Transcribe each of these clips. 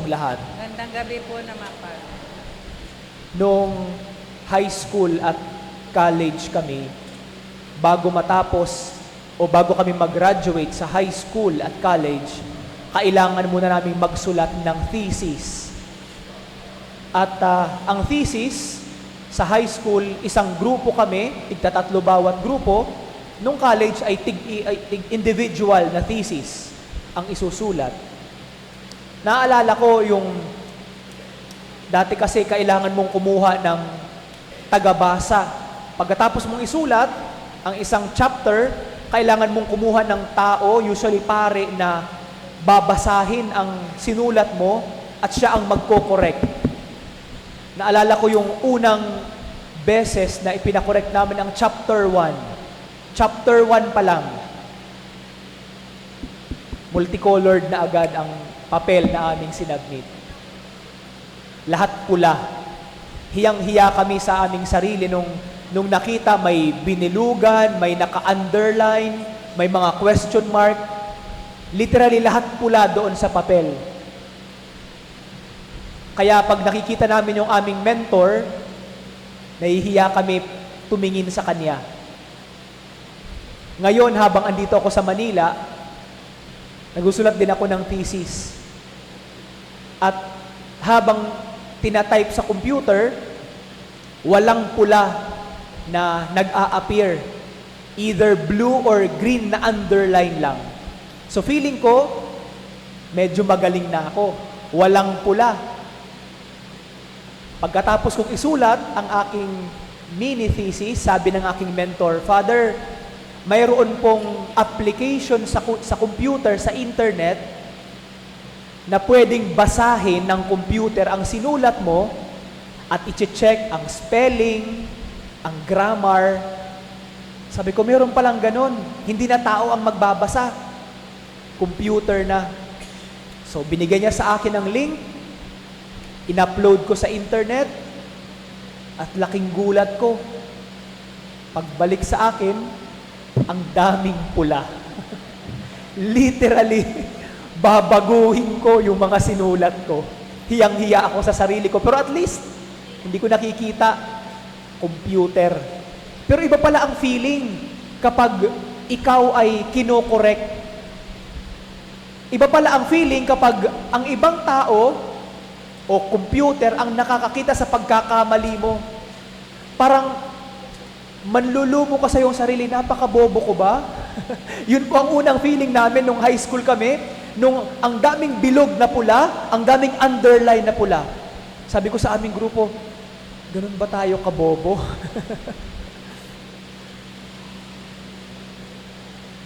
inyong lahat. Gandang gabi po naman pa. Nung high school at college kami, bago matapos o bago kami mag-graduate sa high school at college, kailangan muna namin magsulat ng thesis. At ang thesis, sa high school, isang grupo kami, tigtatatlo bawat grupo. Nung college ay tig individual na thesis ang isusulat. Naalala ko yung dati kasi kailangan mong kumuha ng tagabasa. Pagkatapos mong isulat ang isang chapter, kailangan mong kumuha ng tao, usually pare, na babasahin ang sinulat mo at siya ang magko-correct. Naalala ko yung unang beses na ipinakorek namin ang chapter 1. Chapter 1 pa lang, multicolored na agad ang papel na aming sinabmit. Lahat pula. Hiyang-hiya kami sa aming sarili nung nakita may binilugan, may naka-underline, may mga question mark. Literally lahat pula doon sa papel. Kaya pag nakikita namin yung aming mentor, nahihiya kami tumingin sa kanya. Ngayon, habang andito ako sa Manila, nagusulat din ako ng thesis. At habang tinatype sa computer, walang pula na nag-a-appear. Either blue or green na underline lang. So feeling ko, medyo magaling na ako. Walang pula. Pagkatapos kong isulat ang aking mini thesis, sabi ng aking mentor, Father, mayroon pong application sa computer, sa internet, na pwedeng basahin ng computer ang sinulat mo at i-check ang spelling, ang grammar. Sabi ko, meron palang ganon. Hindi na tao ang magbabasa. Computer na. So, binigay niya sa akin ang link, in-upload ko sa internet, at laking gulat ko. Pagbalik sa akin, ang daming pula. Literally, babaguhin ko yung mga sinulat ko. Hiyang-hiya ako sa sarili ko. Pero at least, hindi ko nakikita computer. Pero iba pala ang feeling kapag ikaw ay kinokorek. Iba pala ang feeling kapag ang ibang tao o computer ang nakakakita sa pagkakamali mo. Parang manlulumo ka sa iyong sarili, napakabobo ko ba? Yun po ang unang feeling namin nung high school kami, nung ang daming bilog na pula, ang daming underline na pula. Sabi ko sa aming grupo, ganun ba tayo kabobo?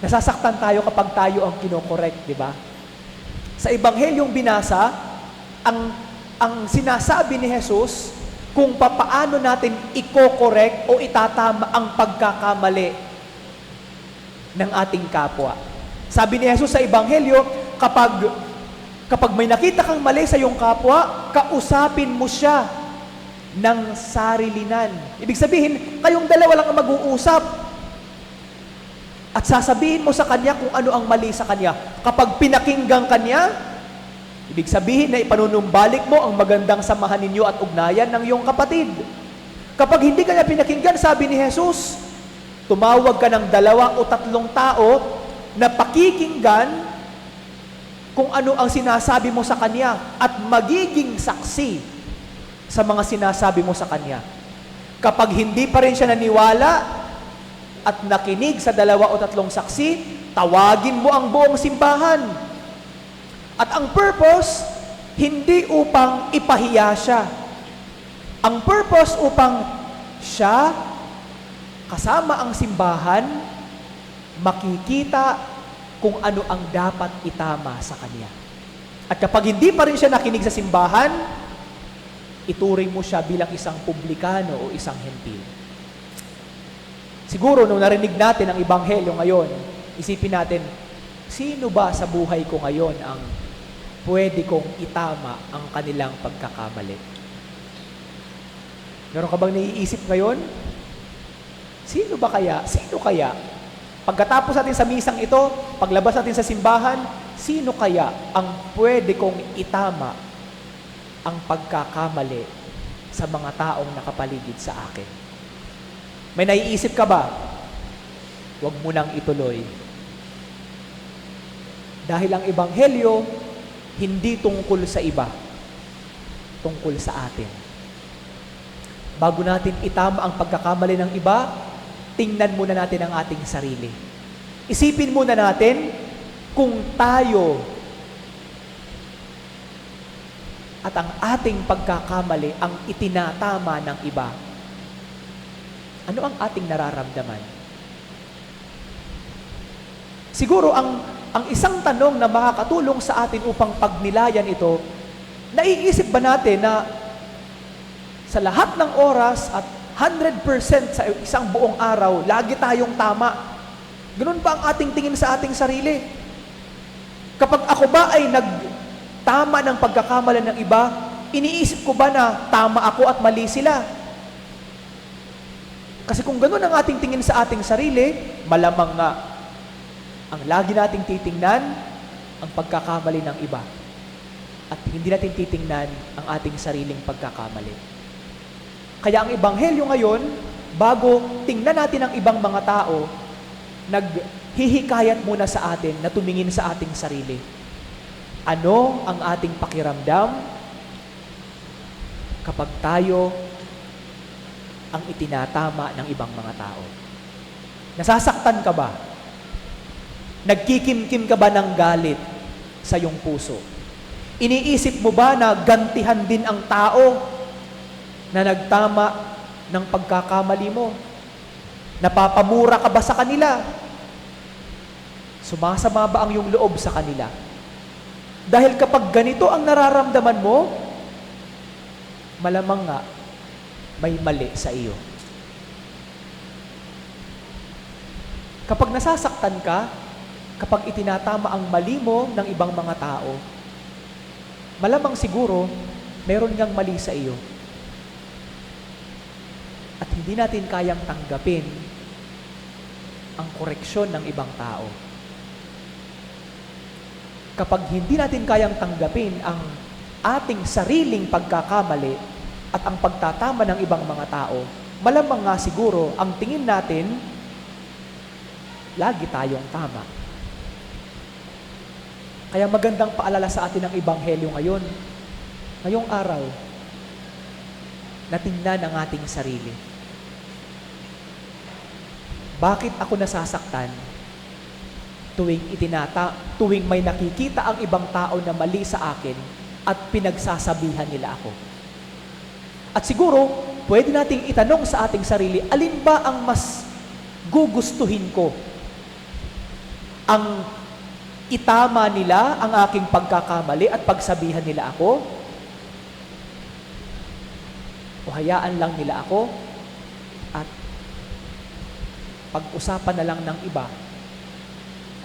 Nasasaktan tayo kapag tayo ang kinokorek, di ba? Sa Ebanghelyong binasa, ang sinasabi ni Jesus, kung papaano natin iko-correct o itatama ang pagkakamali ng ating kapwa. Sabi ni Jesus sa Ebanghelyo, kapag may nakita kang mali sa iyong kapwa, kausapin mo siya ng sarilinan. Ibig sabihin, kayong dalawa lang ang mag-uusap. At sasabihin mo sa kanya kung ano ang mali sa kanya. Kapag pinakinggan kanya, ibig sabihin na ipanunumbalik mo ang magandang samahan ninyo at ugnayan ng iyong kapatid. Kapag hindi ka niya pinakinggan, sabi ni Jesus, tumawag ka ng 2 o 3 tao na pakikinggan kung ano ang sinasabi mo sa kanya at magiging saksi sa mga sinasabi mo sa kanya. Kapag hindi pa rin siya naniwala at nakinig sa 2 o 3 saksi, tawagin mo ang buong simbahan. At ang purpose, hindi upang ipahiya siya. Ang purpose upang siya, kasama ang simbahan, makikita kung ano ang dapat itama sa kanya. At kapag hindi pa rin siya nakinig sa simbahan, ituring mo siya bilang isang publikano o isang hentil. Siguro, nung narinig natin ang Ebanghelyo ngayon, isipin natin, sino ba sa buhay ko ngayon ang pwede kong itama ang kanilang pagkakamali? Meron ka bang naiisip ngayon? Sino ba kaya? Sino kaya? Pagkatapos natin sa misang ito, paglabas natin sa simbahan, sino kaya ang pwede kong itama ang pagkakamali sa mga taong nakapaligid sa akin. May naiisip ka ba? Huwag mo nang ituloy. Dahil ang Ebanghelyo, hindi tungkol sa iba, tungkol sa atin. Bago natin itama ang pagkakamali ng iba, tingnan muna natin ang ating sarili. Isipin muna natin kung tayo at ang ating pagkakamali ang itinatama ng iba. Ano ang ating nararamdaman? Siguro ang isang tanong na makakatulong sa atin upang pagnilayan ito, naiisip ba natin na sa lahat ng oras at 100% sa isang buong araw, lagi tayong tama? Ganun ba ang ating tingin sa ating sarili? Kapag ako ba ay nagtama ng pagkakamali ng iba, iniisip ko ba na tama ako at mali sila? Kasi kung ganun ang ating tingin sa ating sarili, malamang nga ang lagi nating titingnan ang pagkakamali ng iba at hindi natin titingnan ang ating sariling pagkakamali. Kaya ang Ebanghelyo ngayon, bago tingnan natin ang ibang mga tao, naghihikayat muna sa atin na tumingin sa ating sarili. Ano ang ating pakiramdam kapag tayo ang itinatama ng ibang mga tao? Nasasaktan ka ba? Nagkikimkim ka ba ng galit sa iyong puso? Iniisip mo ba na gantihan din ang tao na nagtama ng pagkakamali mo? Napapamura ka ba sa kanila? Sumasama ba ang iyong loob sa kanila? Dahil kapag ganito ang nararamdaman mo, malamang nga may mali sa iyo. Kapag nasasaktan ka, kapag itinatama ang mali mo ng ibang mga tao, malamang siguro meron ngang mali sa iyo. At hindi natin kayang tanggapin ang koreksyon ng ibang tao. Kapag hindi natin kayang tanggapin ang ating sariling pagkakamali at ang pagtatama ng ibang mga tao, malamang nga siguro ang tingin natin, lagi tayong tama. Kaya magandang paalala sa atin ng Ebanghelyo ngayon, ngayong araw, na tingnan ang ating sarili. Bakit ako nasasaktan tuwing may nakikita ang ibang tao na mali sa akin at pinagsasabihan nila ako? At siguro, pwede nating itanong sa ating sarili, alin ba ang mas gugustuhin ko? Ang itama nila ang aking pagkakamali at pagsabihan nila ako? O hayaan lang nila ako at pag-usapan na lang ng iba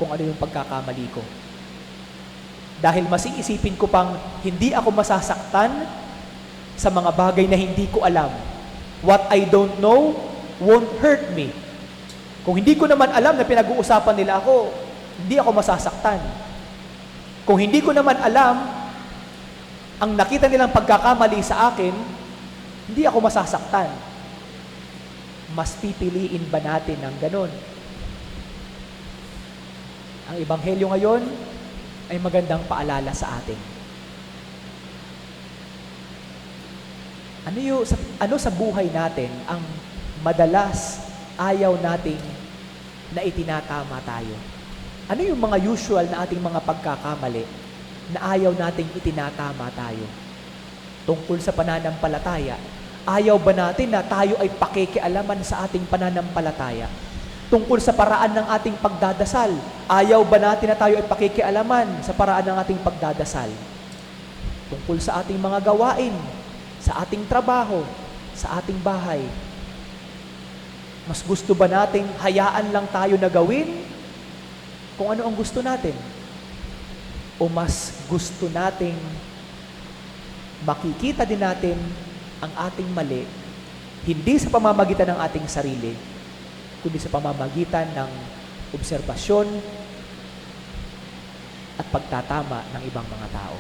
kung ano yung pagkakamali ko? Dahil mas iisipin ko pang hindi ako masasaktan sa mga bagay na hindi ko alam. What I don't know won't hurt me. Kung hindi ko naman alam na pinag-uusapan nila ako, hindi ako masasaktan. Kung hindi ko naman alam ang nakita nilang pagkakamali sa akin, hindi ako masasaktan. Mas pipiliin ba natin ng ganon? Ang Ebanghelyo ngayon ay magandang paalala sa atin. Ano sa buhay natin ang madalas ayaw nating na itinatama tayo? Ano yung mga usual na ating mga pagkakamali na ayaw nating itinatama tayo? Tungkol sa pananampalataya, ayaw ba natin na tayo ay pakikialaman sa ating pananampalataya? Tungkol sa paraan ng ating pagdadasal, ayaw ba natin na tayo ay pakikialaman sa paraan ng ating pagdadasal? Tungkol sa ating mga gawain, sa ating trabaho, sa ating bahay, mas gusto ba nating hayaan lang tayo na gawin kung ano ang gusto natin? O mas gusto nating makikita din natin ang ating mali, hindi sa pamamagitan ng ating sarili, kundi sa pamamagitan ng obserbasyon at pagtatama ng ibang mga tao.